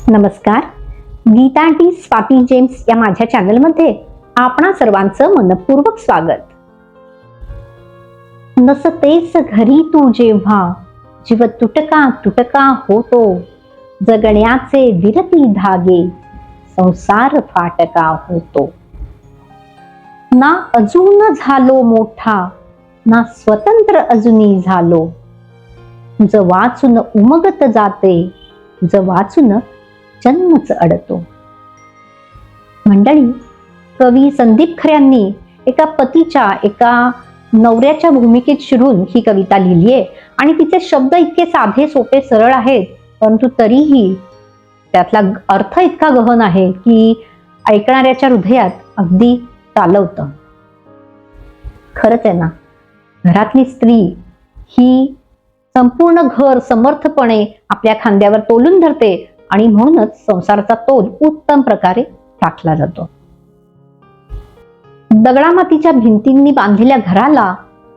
नमस्कार. Gita T Swati James या माझ्या चॅनलमध्ये आपणा सर्वांचं मनपूर्वक स्वागत. नसतेस घरी तू जेव्हा जीव तुटका तुटका होतो, जगण्याचे विरती धागे संसार फाटका होतो. ना अजून झालो मोठा, ना स्वतंत्र अजूनी झालो, ज वाचून उमगत जाते, ज वाचून जन्मच अडतो. मंडळी, कवी संदीप खऱ्यांनी एका पतीच्या एका नवऱ्याच्या भूमिकेत शिरून ही कविता लिहिली आहे आणि तिचे शब्द इतके साधे सोपे सरळ आहेत, परंतु तरीही त्यातला अर्थ इतका गहन आहे की ऐकणाऱ्याच्या हृदयात अगदी चालवतं. खरंच आहे ना, घरातली स्त्री ही संपूर्ण घर समर्थपणे आपल्या खांद्यावर तोलून धरते आणि म्हणूनच संसाराचा तोल उत्तम प्रकारे राखला जातो. दगडामातीच्या भिंतींनी बांधलेल्या घराला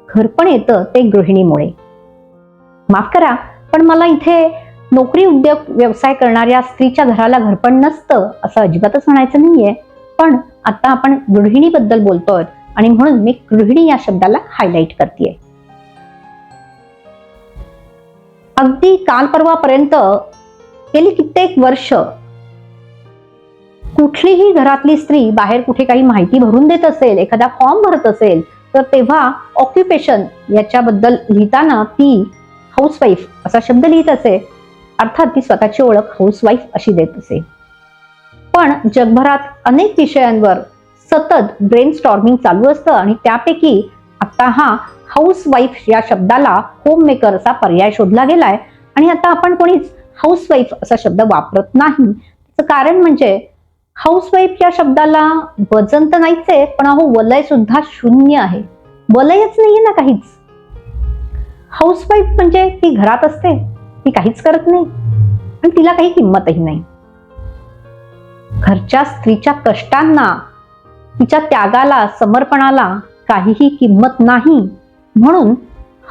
घरपण येतं ते गृहिणीमुळे. माफ करा, पण मला इथे नोकरी उद्योग व्यवसाय करणाऱ्या स्त्रीच्या घराला घरपण नसतं असं अजिबातच म्हणायचं नाहीये. पण आता आपण गृहिणीबद्दल बोलतोय आणि म्हणून मी गृहिणी या शब्दाला हायलाइट करतेय. अगदी काल परवापर्यंत गेली कित्येक वर्ष कुठलीही घरातली स्त्री बाहेर कुठे काही माहिती भरून देत असेल, एखादा फॉर्म भरत असेल, तर तेव्हा ऑक्युपेशन याच्याबद्दल लिहिताना ती हाऊसवाईफ असा शब्द लिहित असे. अर्थात ती स्वतःची ओळख हाऊसवाईफ अशी देत असे. पण जगभरात अनेक विषयांवर सतत ब्रेन स्टॉर्मिंग चालू असतं आणि त्यापैकी आता हा हाऊसवाईफ या शब्दाला होममेकर असा पर्याय शोधला गेलाय आणि आता आपण कोणीच हाऊसवाईफ असा शब्द वापरत नाही. त्याचं कारण म्हणजे हाऊसवाईफ या शब्दाला वजन तर नाहीच आहे, पण अहो वलय सुद्धा शून्य आहे. वलयच नाहीये ना काहीच. हाऊसवाईफ म्हणजे ती घरात असते, ती काहीच करत नाही आणि तिला काही किंमतही नाही. घरच्या स्त्रीच्या कष्टांना, तिच्या त्यागाला, समर्पणाला काहीही किंमत नाही, म्हणून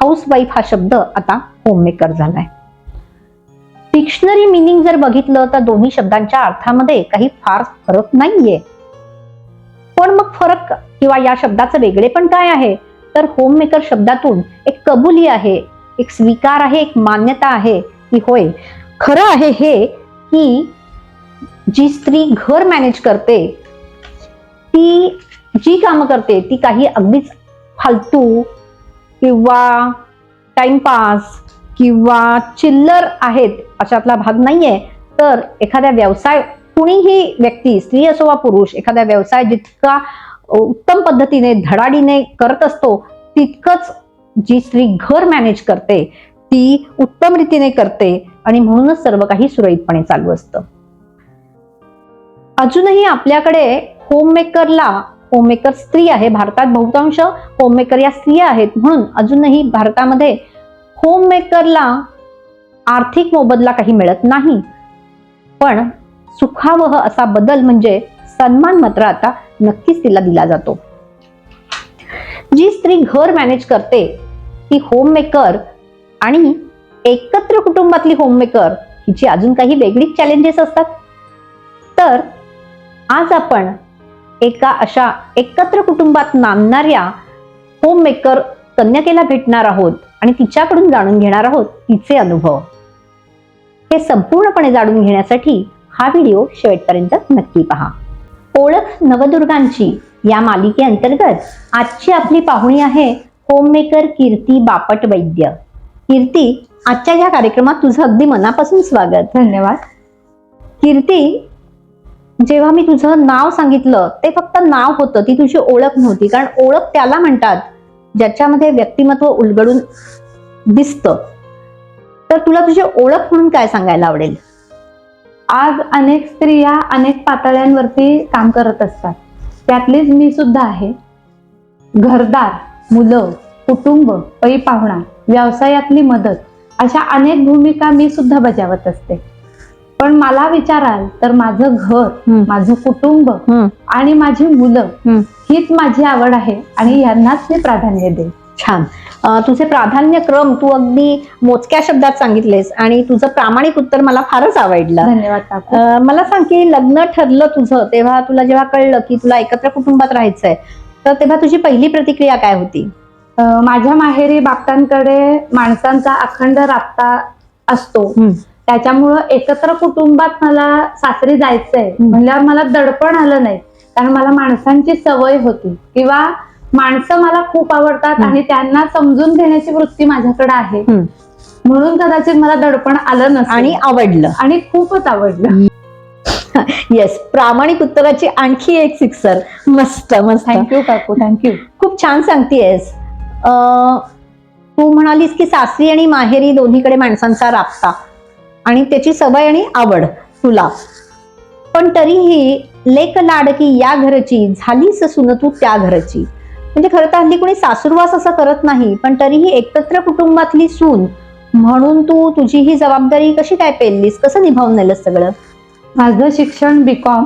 हाऊसवाईफ हा शब्द आता होममेकर झालाय. डिक्शनरी मिनिंग जर बघितलं तर दोन्ही शब्दांच्या अर्थामध्ये काही फार फरक नाहीये. पण मग फरक किंवा या शब्दाचं वेगळेपण काय आहे, तर होममेकर शब्दातून एक कबुली आहे, एक स्वीकार आहे, एक मान्यता आहे की होय, खरं आहे हे की जी स्त्री घर मॅनेज करते, ती जी कामं करते ती काही अगदीच फालतू किंवा टाइमपास किंवा चिल्लर आहेत अशातला भाग नाहीये. तर एखाद्या व्यवसाय, कुणीही व्यक्ती, स्त्री असो वा पुरुष, एखादा व्यवसाय जितका उत्तम पद्धतीने धडाडीने करत असतो, तितकंच जी स्त्री घर मॅनेज करते ती उत्तम रीतीने करते आणि म्हणूनच सर्व काही सुरळीतपणे चालू असतं. अजूनही आपल्याकडे होममेकर स्त्री आहे. भारतात बहुतांश होममेकर या स्त्रिया आहेत, म्हणून अजूनही भारतामध्ये होममेकरला आर्थिक मोबदला काही मिळत नाही. पण सुखावह असा बदल म्हणजे सन्मान मात्र आता नक्कीच तिला दिला जातो. जी स्त्री घर मॅनेज करते ती होममेकर आणि एकत्र कुटुंबातली होममेकर हिची अजून काही वेगळीच चॅलेंजेस असतात. तर आज आपण एका अशा एकत्र कुटुंबात नांदणाऱ्या होममेकर कन्यकेला भेटणार आहोत आणि तिच्याकडून जाणून घेणार आहोत तिचे अनुभव. हे संपूर्णपणे जाणून घेण्यासाठी हा व्हिडिओ शेवटपर्यंत नक्की पहा. ओळख नवदुर्गांची या मालिकेअंतर्गत आजची आपली पाहुणी आहे होममेकर कीर्ती बापट वैद्य. कीर्ती, आजच्या या कार्यक्रमात तुझं अगदी मनापासून स्वागत. धन्यवाद. कीर्ती, जेव्हा मी तुझं नाव सांगितलं ते फक्त नाव होतं, ती तुझी ओळख नव्हती. कारण ओळख त्याला म्हणतात ज्याच्यामध्ये व्यक्तिमत्व उलगडून दिसतं. तर तुला तुझी ओळख म्हणून काय सांगायला आवडेल? आज अनेक स्त्रिया अनेक पातळ्यांवरती काम करत असतात, त्यातलीच मी सुद्धा आहे. घरदार, मुलं, कुटुंब, पै पाहुणा, व्यवसायातली मदत, अशा अनेक भूमिका मी सुद्धा बजावत असते. पण मला विचाराल तर माझं घर, माझं कुटुंब आणि माझी मुलं हीच माझी आवड आहे आणि यांनाच मी प्राधान्य देईन. छान. तुझे प्राधान्यक्रम तू अगदी मोजक्या शब्दात सांगितलेस आणि तुझं प्रामाणिक उत्तर मला फारच आवडलं. धन्यवाद काकू. मला सांग की लग्न ठरलं तुझं तेव्हा तुला जेव्हा कळलं की तुला एकत्र कुटुंबात राहायचंय तर तेव्हा तुझी पहिली प्रतिक्रिया काय होती? माझ्या माहेरी बापटांकडे माणसांचा अखंड राबता असतो, त्याच्यामुळं एकत्र कुटुंबात मला सासरी जायचंय म्हणल्यावर मला दडपण आलं नाही, कारण मला माणसांची सवय होती किंवा माणसं मला खूप आवडतात आणि त्यांना समजून घेण्याची वृत्ती माझ्याकडे आहे, म्हणून कदाचित मला दडपण आलं नसेल आणि आवडलं आणि खूपच आवडलं. येस, प्रामाणिक उत्तराची आणखी एक सिक्सर. मस्त मस्त. थँक्यू काकू, थँक्यू. खूप छान सांगतेस. तू म्हणालीस की सासरी आणि माहेरी दोन्हीकडे माणसांचा राबता आणि त्याची सवय आणि आवड तुला, पण तरीही लेक लाडकी या घरची झालीस सून तू त्या घरची. म्हणजे खरं तर हल्ली कोणी सासूरवास असं करत नाही, पण तरीही एकत्र कुटुंबातली सून म्हणून तू तुझी ही जबाबदारी कशी काय पेललीस, कसं निभावून नेलंस सगळं? माझं शिक्षण BCom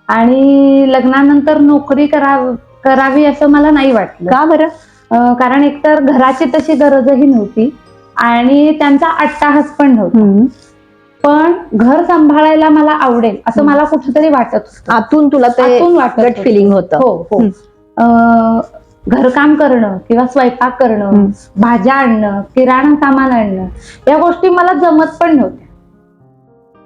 आणि लग्नानंतर नोकरी करावी असं मला नाही वाटलं. का बरं? कारण एकतर घराची तशी गरजही नव्हती आणि त्यांचा अट्टाहास पण नव्हता, पण घर सांभाळायला मला आवडेल असं मला कुठेतरी वाटत होतं. आतून तुला ते गट फिलिंग होतं? हो हो. घरकाम करणं किंवा स्वयंपाक करणं, भाज्या आणणं, किराणा सामान आणणं, या गोष्टी मला जमत पण नव्हत्या,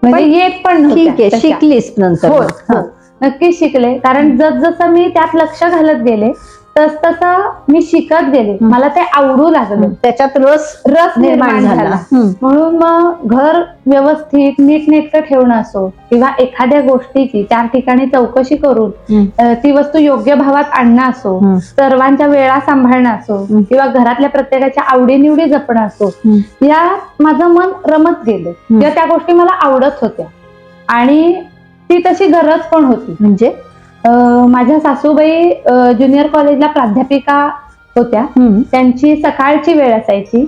म्हणजे येत पण नव्हत्या. ठीक आहे, शिकलीस नंतर? हो, नक्कीच शिकले, कारण जसजसं मी त्यात लक्ष घालत गेले तसतसं मी शिकत गेले, मला ते आवडू लागलं, त्याच्यात रस निर्माण झाला. म्हणून मग घर व्यवस्थित नीटनेटकं ठेवणं असो किंवा एखाद्या गोष्टीची 4 ठिकाणी चौकशी करून ती वस्तू योग्य भावात आणणं असो, सर्वांच्या वेळा सांभाळणं असो किंवा घरातल्या प्रत्येकाच्या आवडीनिवडी जपणं असो, या माझं मन रमत गेलं किंवा त्या गोष्टी मला आवडत होत्या आणि ती तशी गरज पण होती. म्हणजे माझ्या सासूबाई ज्युनियर कॉलेजला प्राध्यापिका होत्या, त्यांची सकाळची वेळ असायची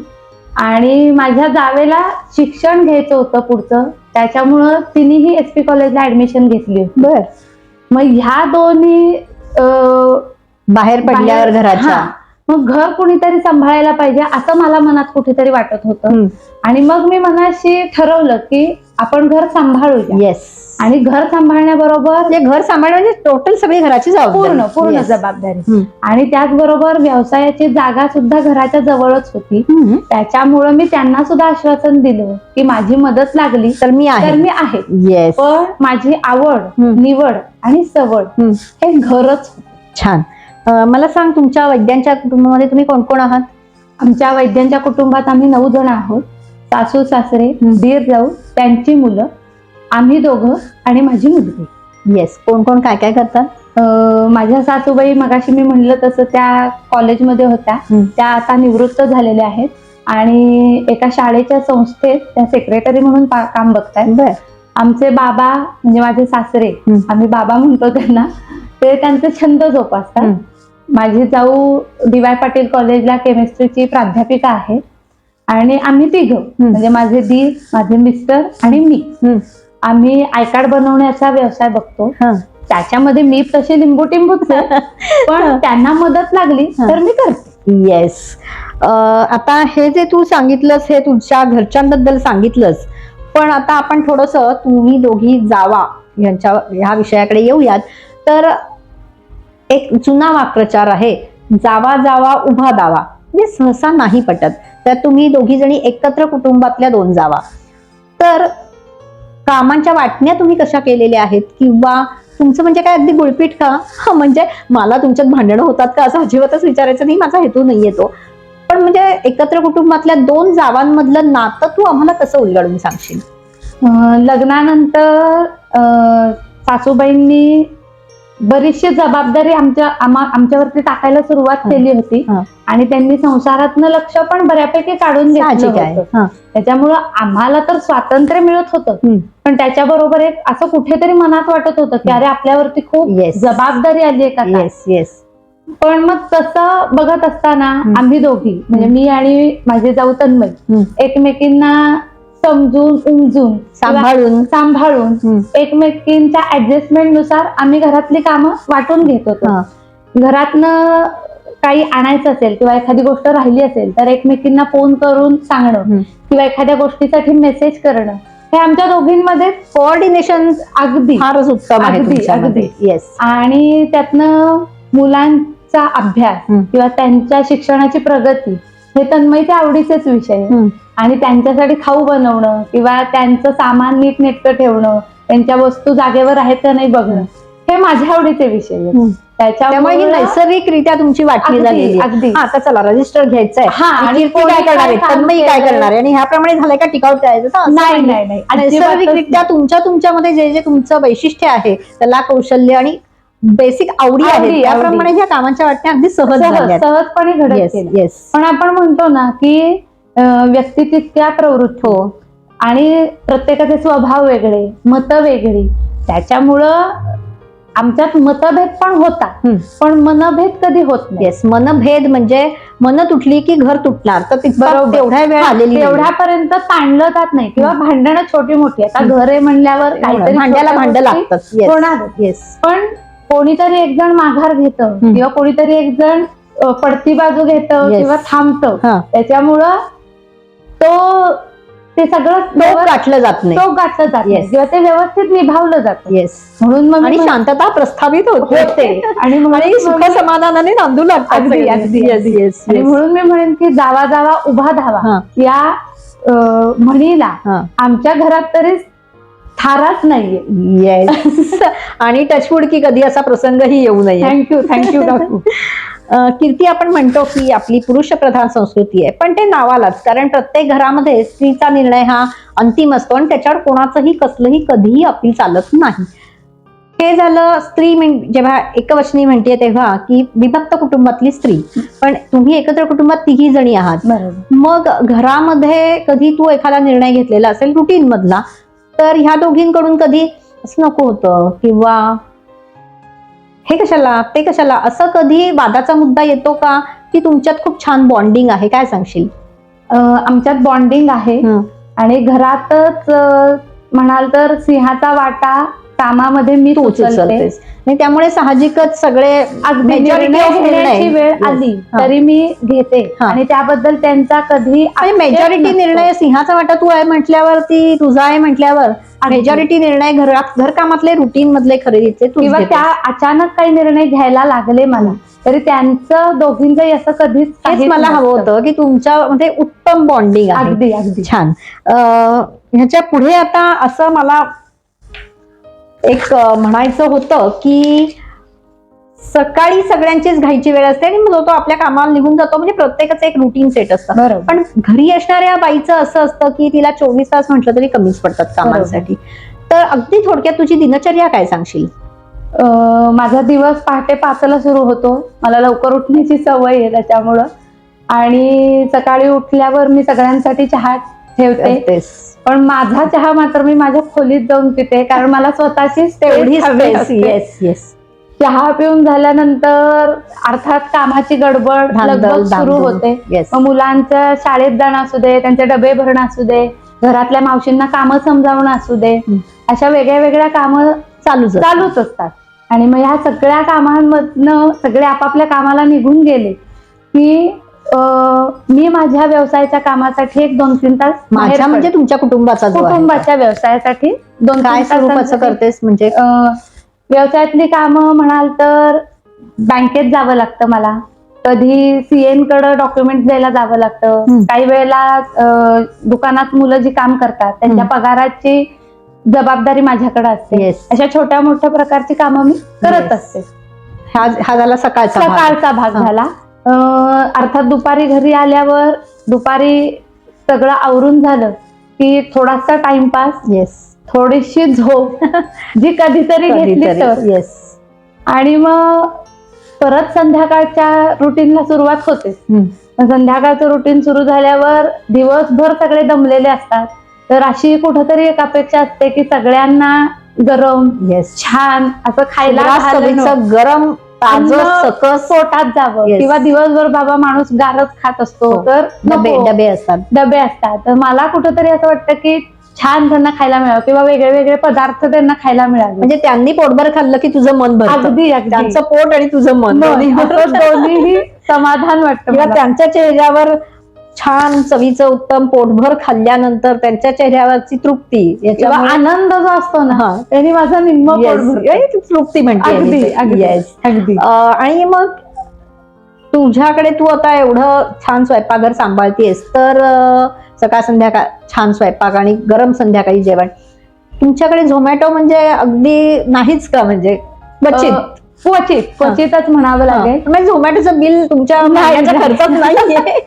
आणि माझ्या जावेला शिक्षण घ्यायचं होतं पुढचं, त्याच्यामुळं तिनेही SP कॉलेजला ऍडमिशन घेतली होती. बर. मग ह्या दोन्ही बाहेर पडल्यावर घराच्या मग घर कुणीतरी सांभाळायला पाहिजे असं मला मनात कुठेतरी वाटत होतं आणि मग मी मनाशी ठरवलं की आपण घर सांभाळूया. येस. आणि घर सांभाळण्याबरोबर घर सांभाळणं म्हणजे टोटल सगळी घराची जबाबदारी, पूर्ण जबाबदारी, आणि त्याचबरोबर व्यवसायाची जागा सुद्धा घराच्या जवळच होती, त्याच्यामुळे मी त्यांना सुद्धा आश्वासन दिलं की माझी मदत लागली तर मी आहे. येस. पण माझी आवड, निवड आणि सवड हे घरच. छान. मला सांग, तुमच्या वैद्यांच्या कुटुंबामध्ये तुम्ही कोण कोण आहात? आमच्या वैद्यांच्या कुटुंबात आम्ही 9 जण आहोत. सासू सासरे, दीर जाऊ, त्यांची मुलं, आम्ही दोघं आणि माझी मुलगी. येस. कोण कोण काय काय करतात? माझ्या सासूबाई मगाशी मी म्हणलं तसं त्या कॉलेजमध्ये होत्या, त्या आता निवृत्त झालेल्या आहेत आणि एका शाळेच्या संस्थेत त्या सेक्रेटरी म्हणून काम बघतायत. आमचे बाबा म्हणजे माझे सासरे, आम्ही बाबा म्हणतो त्यांना, ते त्यांचे छंद जोपासतात. माझी जाऊ DY पाटील कॉलेजला केमिस्ट्रीची प्राध्यापिका आहे आणि आम्ही तिघं म्हणजे माझे दीर, माझे मिस्टर आणि मी, आम्ही आय कार्ड बनवण्याचा व्यवसाय बघतो. त्याच्यामध्ये मी तशी लिंबूटिंबूच पण त्यांना मदत लागली तर मी करते. येस. आता हे जे तू सांगितलंस हे तुझ्या घरच्यांबद्दल सांगितलंस, पण आता आपण थोडस तुम्ही दोघी जावा ह्या विषयाकडे येऊयात. तर एक जुना वाक्प्रचार आहे, जावा जावा उभा दावा, म्हणजे सहसा नाही पटत. तर तुम्ही दोघी जणी एकत्र कुटुंबातल्या 2 जावा, तर कामांच्या वाटण्या तुम्ही कशा केलेल्या आहेत किंवा तुमचं म्हणजे काय अगदी गुळपीट का? म्हणजे मला तुमच्यात भांडणं होतात का असं अजिबातच विचारायचं नाही, माझा हेतू नाहीये तो. पण म्हणजे एकत्र कुटुंबातल्या 2 जावांमधलं नातं तू आम्हाला कसं उलगडून सांगशील? लग्नानंतर सासूबाईंनी बरीचशी जबाबदारी आमच्यावरती टाकायला सुरुवात केली होती आणि त्यांनी संसारातनं लक्ष पण बऱ्यापैकी काढून घेतलं होतं. त्याच्यामुळं आम्हाला तर स्वातंत्र्य मिळत होतं, पण त्याच्याबरोबर एक असं कुठेतरी मनात वाटत होतं की अरे आपल्यावरती खूप जबाबदारी आली आहे का. पण मग तसं बघत असताना आम्ही दोघी म्हणजे मी आणि माझे जाऊ तन्मय एकमेकींना समजून उमजून सांभाळून एकमेकींच्या ऍडजस्टमेंट नुसार आम्ही घरातली कामं वाटून घेत होतो. घरातनं काही आणायचं असेल किंवा एखादी गोष्ट राहिली असेल तर एकमेकींना फोन करून सांगणं किंवा एखाद्या गोष्टीसाठी मेसेज करणं, हे आमच्या दोघींमध्ये कोऑर्डिनेशन अगदी फारच उत्तम आहे अगदी तुमच्यामध्ये. येस. आणि त्यातनं मुलांचा अभ्यास किंवा त्यांच्या शिक्षणाची प्रगती हे तन्मयचे आवडीचेच विषय आहे. आणि त्यांच्यासाठी खाऊ बनवणं किंवा त्यांचं सामान नीट नेटकं ठेवणं, त्यांच्या वस्तू जागेवर आहेत का नाही बघणं, हे माझ्या आवडीचे विषय आहेत. त्यामुळे ही नैसर्गिकरित्या तुमची वाटणी झालेली आहे. अगदी. आता चला रजिस्टर घ्यायचंय आणि कीर्ती काय करणार आहे, तन्मयी काय करणार आहे, आणि ह्याप्रमाणे झालंय का टिकाऊ करायचं तर असं नाही नाही. नाही नाही नैसर्गिकरित्या तुमच्यामध्ये जे जे तुमचं वैशिष्ट्य आहे, कला कौशल्य आणि बेसिक आवडी आहे, त्याप्रमाणे ह्या कामाच्या वाटण्या अगदी सहजपणे घडत गेल्या. येस. पण आपण म्हणतो ना की व्यक्ती तितक्या प्रवृत्त हो आणि प्रत्येकाचे स्वभाव वेगळे, मतं वेगळी, त्याच्यामुळं आमच्यात मतभेद पण होतात, पण मनभेद कधी होत नाही. येस. मनभेद म्हणजे मन तुटली की घर तुटणार, तर तेवढ्या वेळ आलेली तेवढ्यापर्यंत ताणलं जात नाही किंवा भांडणं छोटी मोठी. आता घर आहे म्हणल्यावर काहीतरी भांड्याला भांड लागतं होणार. येस. पण कोणीतरी एक जण माघार घेतं किंवा कोणीतरी एक जण पडती बाजू घेतं किंवा थांबतं, त्याच्यामुळं ते सगळं गाठलं जात नाही, किंवा ते व्यवस्थित निभावलं जातं. येस. म्हणून मग आणि शांतता प्रस्थापित होते आणि सुख समाधानाने नांदू लागतात. आणि म्हणून मी म्हणेन की जावा जावा उभा धावा या म्हणीला आमच्या घरात तरी थाराच नाहीये. येस. आणि टचवूड की कधी असा प्रसंगही येऊ नये. थँक्यू काकू. कीर्ती, आपण म्हणतो की आपली पुरुष प्रधान संस्कृती आहे, पण ते नावालाच, कारण प्रत्येक घरामध्ये स्त्रीचा निर्णय हा अंतिम असतो आणि त्याच्यावर कोणाचंही कसलंही कधीही अपील चालत नाही. हे झालं स्त्री जेव्हा एकवचनी म्हणते तेव्हा की विभक्त कुटुंबातली स्त्री, पण तुम्ही एकत्र कुटुंबात तिघी जणी आहात. मग घरामध्ये कधी तू एखादा निर्णय घेतलेला असेल रुटीन मधला, तर ह्या दोघींकडून कधी असं नको होतं किंवा हे कशाला ते कशाला असं कधी वादाचा मुद्दा येतो का, की तुमच्यात खूप छान बॉन्डिंग आहे, काय सांगशील? आमच्यात बॉन्डिंग आहे आणि घरातच म्हणाल तर सिंहाचा वाटा कामामध्ये मी उचलतेस, आणि त्यामुळे साहजिकच सगळे घेण्याची वेळ आली तरी मी घेते आणि त्याबद्दल त्यांचा कधी मेजॉरिटी निर्णय सिंहाचा वाटा तू आहे म्हटल्यावरती, तुझा आहे म्हटल्यावर मेजॉरिटी निर्णय घरकामातले रुटीन मधले खरेदीचे किंवा त्या अचानक काही निर्णय घ्यायला लागले मला तरी त्यांचं दोघींचंही असं कधीच मला हवं होतं की तुमच्यामध्ये उत्तम बॉन्डिंग आहे. अगदी अगदी छान. ह्याच्या पुढे आता असं मला एक म्हणायचं होतं की सकाळी सगळ्यांचीच घाईची वेळ असते आणि मग तो आपल्या कामाला निघून जातो, म्हणजे प्रत्येकाचं एक रुटीन सेट असतं. पण घरी असणाऱ्या बाईचं असं असतं की तिला 24 तास म्हटलं तरी कमीच पडतात कामांसाठी. तर अगदी थोडक्यात तुझी दिनचर्या काय सांगशील? माझा दिवस पहाटे 5ला सुरू होतो. मला लवकर उठण्याची सवय आहे त्याच्यामुळं, आणि सकाळी उठल्यावर मी सगळ्यांसाठी चहा ठेवते. पण माझा चहा मात्र मी माझ्या खोलीत जाऊन पिते, कारण मला स्वतःची तेवढी चहा पिऊन झाल्यानंतर अर्थात कामाची गडबड लगबग सुरू होते. मग मुलांच्या शाळेत जाणं असू दे, त्यांचे डबे भरणं असू दे, घरातल्या मावशींना कामं समजावणं असू दे, अशा वेगळ्या वेगळ्या कामं चालूच असतात. आणि मग ह्या सगळ्या कामांमधनं सगळे आपापल्या कामाला निघून गेले की मी माझ्या व्यवसायाच्या कामासाठी 1-2-3 तास माझ्या म्हणजे तुमच्या कुटुंबाच्या व्यवसायासाठी 2-3 तास करतेस. म्हणजे व्यवसायातली कामं म्हणाल तर बँकेत जावं लागतं मला, कधी सीएन कडे डॉक्युमेंट द्यायला जावं लागतं, काही वेळेला दुकानात मुलं जी काम करतात त्यांच्या पगाराची जबाबदारी माझ्याकडे असते. अशा छोट्या मोठ्या प्रकारची कामं मी करत असते. हा झाला सकाळचा भाग झाला. अर्थात दुपारी घरी आल्यावर दुपारी सगळं आवरून झालं की थोडासा टाइमपास, थोडीशी झोप जी कधीतरी घेतली तर, आणि मग परत संध्याकाळच्या रुटीनला सुरुवात होते. संध्याकाळचं रुटीन सुरू झाल्यावर दिवसभर सगळे दमलेले असतात, तर अशी कुठंतरी एक अपेक्षा असते की सगळ्यांना गरम छान असं खायला गरम सकस पोटात जावं, किंवा दिवसभर बाबा माणूस गारच खात असतो तर डबे असतात. तर मला कुठंतरी असं वाटतं की छान त्यांना खायला मिळावं किंवा वेगळे वेगळे पदार्थ त्यांना खायला मिळावे, म्हणजे त्यांनी पोटभर खाल्लं की तुझं मन भरतं. अगदी त्यांचं पोट आणि तुझं मन दोन्हीही समाधान वाटतं किंवा मला. त्यांच्या चेहऱ्यावर छान चवीचं उत्तम पोटभर खाल्ल्यानंतर त्यांच्या चेहऱ्यावरची तृप्ती किंवा याच्यामुळे आनंद जो असतो ना हा. त्यांनी माझा निम्म पोट Yes, भरतं. तृप्ती म्हणते अगदी मी. अगदी Yes. अगदी आणि मग तुझ्याकडे तू आता एवढं छान स्वयंपाकघर सांभाळतेस तर सकाळ संध्याकाळ छान स्वयंपाक आणि गरम संध्याकाळी जेवण तुमच्याकडे झोमॅटो म्हणजे अगदी नाहीच का म्हणजे क्वचित क्वचितच म्हणावं लागेल. म्हणजे झोमॅटोचं बिल तुमच्या नाही, महिन्याच्या नाही. खर्चात नाहीये.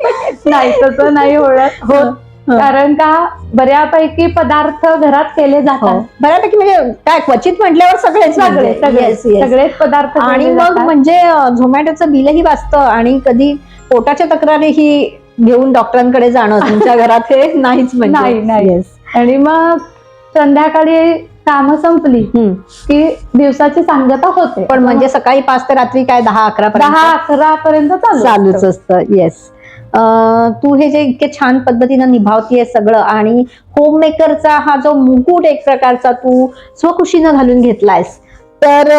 नाही तसं नाही होत कारण का बऱ्यापैकी पदार्थ घरात केले जातात. बऱ्यापैकी म्हणजे काय क्वचित म्हटल्यावर सगळेच सगळे म्हणजे. Yes, yes. सगळेच पदार्थ आणि केले मग जातात. म्हणजे झोमॅटोचं बिलही वाचतं आणि कधी पोटाच्या तक्रारीही घेऊन डॉक्टरांकडे जाणं तुमच्या घरात हे नाहीच म्हणजे. नाही, नाही. Yes. आणि मग संध्याकाळी कामं संपली की दिवसाची सांगता होते. पण म्हणजे सकाळी 5 ते रात्री काय 10-11 10-11 पर्यंत चालूच असतं. येस. तू हे जे इतके छान पद्धतीनं निभावतीये सगळं आणि होम मेकरचा हा जो मुकुट एक प्रकारचा तू स्वखुशीनं घालून घेतलायस तर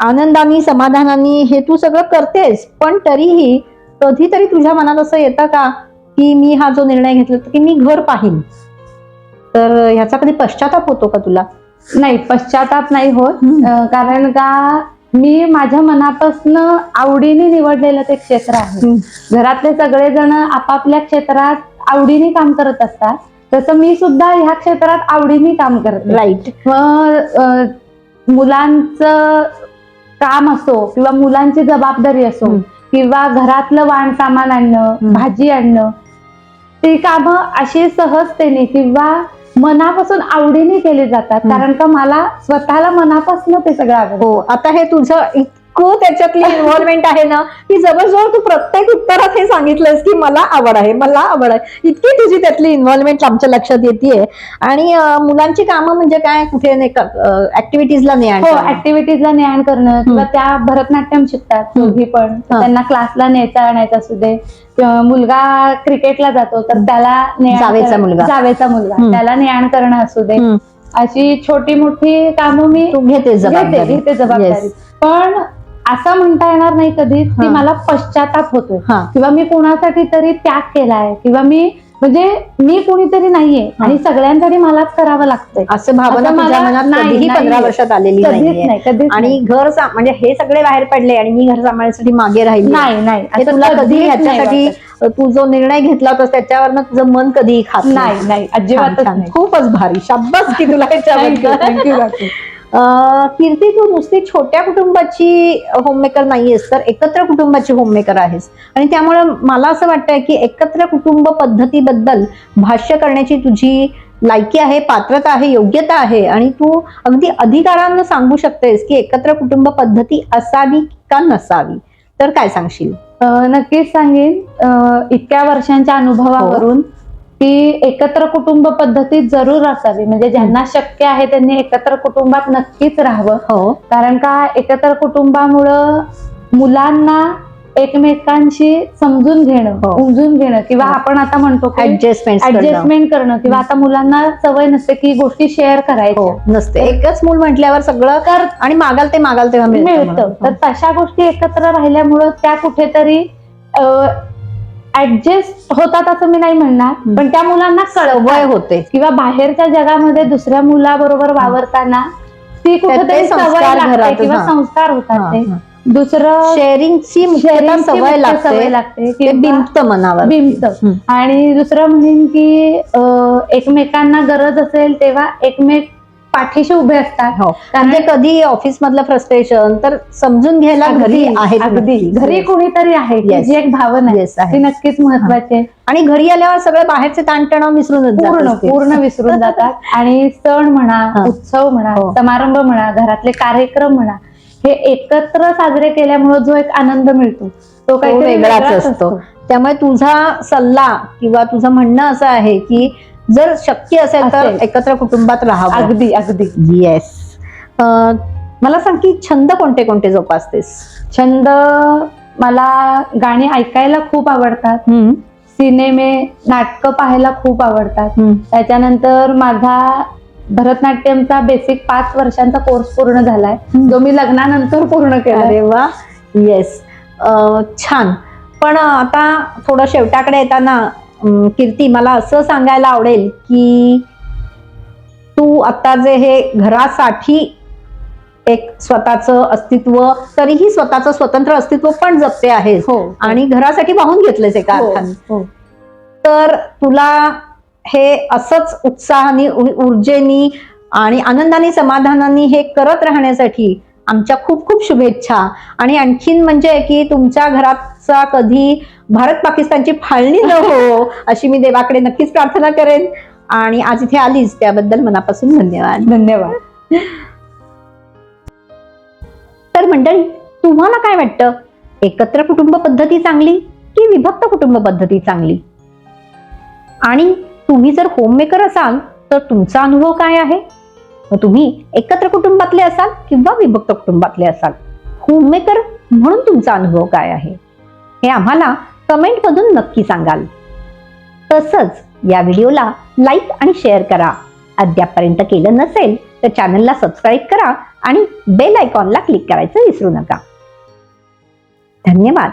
आनंदाने समाधानाने हे तू सगळं करतेस पण तरीही कधीतरी तुझ्या मनात असं येतं का की मी हा जो निर्णय घेतला की मी घर पाहीन तर ह्याचा कधी पश्चाताप होतो का तुला? नाही, पश्चाताप नाही होत. कारण का मी माझ्या मनापासून आवडीने निवडलेलं ते क्षेत्र आहे. घरातले सगळेजण आपापल्या क्षेत्रात आवडीने काम करत असतात तसं मी सुद्धा ह्या क्षेत्रात आवडीने काम करते. राईट. मग मुलांचं काम असो किंवा मुलांची जबाबदारी असो किंवा घरातलं वाण सामान आणणं भाजी आणणं ती कामं अशी सहजतेने किंवा मनापासून आवडीने केले जातात कारण का मला स्वतःला मनापासून ते सगळं आवडतं. हो, आता हे तुझं इतकं त्याच्यातली इन्व्हॉल्वमेंट आहे ना की जवळजवळ तू प्रत्येक उत्तरात हे सांगितलंस की मला आवड आहे मला आवड आहे. इतकी तुझी त्यातली इन्व्हॉल्वमेंट आमच्या लक्षात येते. आणि मुलांची कामं म्हणजे काय कुठे ऍक्टिव्हिटीजला ने हो, ऍक्टिव्हिटीजला ने आण करणं किंवा त्या भरतनाट्यम शिकतात दोघी पण त्यांना क्लासला न्यायचा आणायचा असू दे. मुलगा क्रिकेटला जातो तर त्याला जावेचा मुलगा त्याला ने आण करणं असू दे. अशी छोटी मोठी कामं मी घेते जबाबदारी. पण असं म्हणता येणार नाही कधीच की मला पश्चाताप होतोय किंवा मी कुणासाठी तरी त्याग केलाय किंवा मी कुणीतरी नाहीये आणि सगळ्यांसाठी मलाच करावं लागतंय असं भावना तुझ्या मनात कधीही 15 वर्षात आलेली नाहीये. आणि घर म्हणजे हे सगळे बाहेर पडले आणि मी घर सांभाळण्यासाठी मागे राहिली नाही तुला कधी ह्याच्यासाठी तू जो निर्णय घेतला होता त्याच्यावरनं तुझं मन कधीही खात नाही अजिबातच नाही. खूपच भारी शाब्बास की तुला थँक्यू. कीर्ती तू नुसती छोट्या कुटुंबाची होममेकर नाहीयेस तर एकत्र कुटुंबाची होममेकर आहेस आणि त्यामुळे मला असं वाटतंय की एकत्र कुटुंब पद्धतीबद्दल भाष्य करण्याची तुझी लायकी आहे पात्रता आहे योग्यता आहे आणि तू अगदी अधिकारानं सांगू शकतेस की एकत्र कुटुंब पद्धती असावी का नसावी तर काय सांगशील? नक्कीच सांगेन. इतक्या वर्षांच्या अनुभवावरून की एकत्र कुटुंब पद्धती जरूर असावी म्हणजे ज्यांना शक्य आहे त्यांनी एकत्र कुटुंबात नक्कीच राहावं. कारण का एकत्र कुटुंबामुळं मुलांना एकमेकांशी समजून घेणं उमजून घेणं किंवा आपण आता म्हणतो ऍडजस्टमेंट करणं किंवा आता मुलांना सवय नसते की गोष्टी शेअर करायच्या नसते. एकच मूल म्हटल्यावर सगळं कर आणि मागाल तेव्हा मिळतं. तर तशा गोष्टी एकत्र राहिल्यामुळं त्या कुठेतरी ऍडजस्ट होतात असं मी नाही म्हणणार पण त्या मुलांना सवय होते किंवा बाहेरच्या जगामध्ये दुसऱ्या मुलाबरोबर वावरताना ती कुठेतरी सवय लागते किंवा संस्कार होतात. ते दुसरं शेअरिंगची सवय लागते बिंबत. आणि दुसरं म्हणेन की एकमेकांना गरज असेल तेव्हा एकमेक पाठीशी उभे असतात. म्हणजे कधी ऑफिस मधलं फ्रस्ट्रेशन तर समजून घ्यायला घरी आहे घरी कोणीतरी आहे जी एक भावना आहे ती नक्कीच महत्वाची आहे. आणि घरी आल्यावर सगळे बाहेरचे ताणतणाव पूर्ण विसरून जातात. आणि सण म्हणा उत्सव म्हणा समारंभ म्हणा घरातले कार्यक्रम म्हणा हे एकत्र साजरे केल्यामुळे जो एक आनंद मिळतो तो काही वेगळाच असतो. त्यामुळे तुझा सल्ला किंवा तुझं म्हणणं असं आहे की जर शक्य असेल तर एकत्र कुटुंबात राहावं. अगदी येस. मला सांग की छंद कोणते कोणते जोपासतेस? छंद मला गाणी ऐकायला खूप आवडतात. सिनेमे नाटकं पाहायला खूप आवडतात. त्याच्यानंतर माझा भरतनाट्यमचा बेसिक 5 वर्षांचा कोर्स पूर्ण झालाय जो मी लग्नानंतर पूर्ण केला. अरे वा. येस. छान. पण आता थोडं शेवटाकडे येताना कीर्ती, मला असं सांगायला आवडेल की तू आता जे हे घरासाठी एक स्वतःचं अस्तित्व, तरीही स्वतःचं स्वतंत्र अस्तित्व पण जपते आहेस हो. आणि घरासाठी वाहून घेतलेस एका अर्थाने. हो. तर तुला हे असंच उत्साहाने, ऊर्जेनी आणि आनंदाने, समाधानाने हे करत राहण्यासाठी आमच्या खूप खूप शुभेच्छा. आणि आणखीन म्हणजे की तुमच्या घराचा कधी भारत पाकिस्तानची फाळणी न हो अशी मी देवाकडे नक्कीच प्रार्थना करेन. आणि आज इथे आलीस त्याबद्दल मनापासून धन्यवाद. धन्यवाद. तर मंडळी, तुम्हाला काय वाटतं, एकत्र कुटुंब पद्धती चांगली की विभक्त कुटुंब पद्धती चांगली? आणि तुम्ही जर होममेकर असाल तर तुमचा अनुभव काय आहे? मग तुम्ही एकत्र कुटुंबातले असाल किंवा विभक्त कुटुंबातले असाल, होममेकर म्हणून तुमचा अनुभव काय आहे हे आम्हाला कमेंट मधून नक्की सांगाल. तसंच या व्हिडिओला लाईक आणि शेअर करा. अद्यापपर्यंत केलं नसेल तर चॅनलला सबस्क्राईब करा आणि बेल आयकॉनला क्लिक करायचं विसरू नका. धन्यवाद.